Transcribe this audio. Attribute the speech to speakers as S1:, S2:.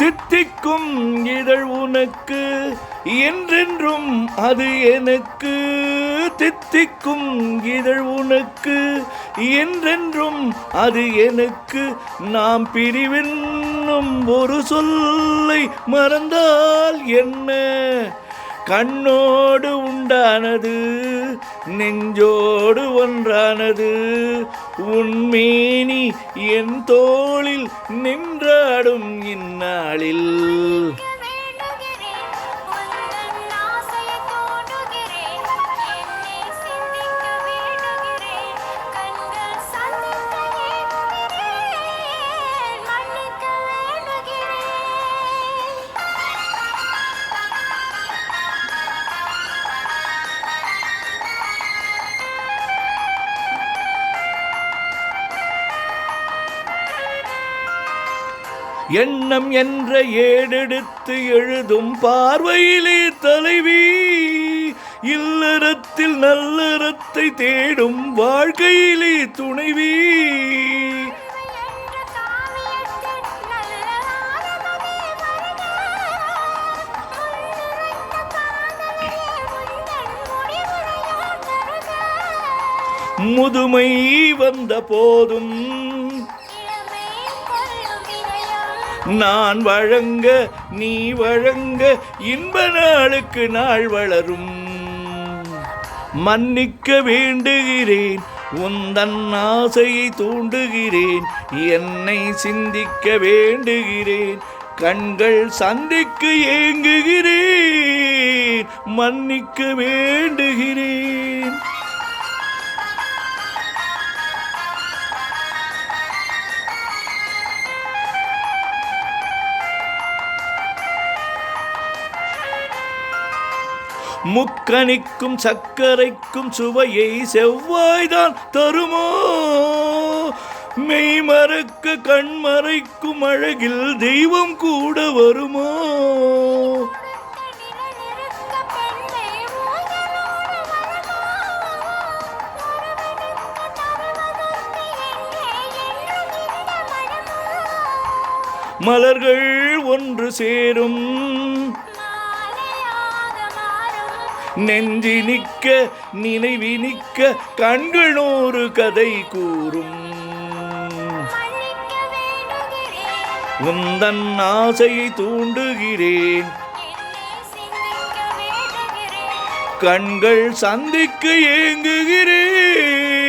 S1: தித்திக்கும் இதழ் உனக்கு என்றென்றும் அது எனக்கு. தித்திக்கும் இதழ் உனக்கு என்றென்றும் அது எனக்கு. நாம் பிரிவென்னும் ஒரு சொல்லை மறந்தால் என்ன? கண்ணோடு உண்டானது நெஞ்சோடு ஒன்றானது. உன்மேனி என் தோளில் நின்றாடும் இந்நாளில். எண்ணம் என்ற ஏடெடுத்து எழுதும் பார்வையிலே தலைவி. இல்லறத்தில் நல்லறத்தை தேடும் வாழ்க்கையிலே துணைவி. முதுமை வந்த போதும் நான் வழங்க நீ வழங்க இன்ப நாளுக்கு நாள் வளரும். மன்னிக்க வேண்டுகிறேன் உந்தன் ஆசையை தூண்டுகிறேன். என்னை சிந்திக்க வேண்டுகிறேன் கண்கள் சந்திக்க ஏங்குகிறேன். மன்னிக்க வேண்டுகிறேன். முக்கனிக்கும் சர்க்கரைக்கும் சுவையை செவ்வாய்தான் தருமோ? மெய் மறக்க கண் மறைக்கும் அழகில் தெய்வம் கூட வருமோ? மலர்கள் ஒன்று சேரும் நெஞ்சி நிற்க நினைவி நிற்க கண்கள் நூறு கதை கூறும். உந்தன் ஆசையை தூண்டுகிறேன் கண்கள் சந்திக்க ஏங்குகிறேன்.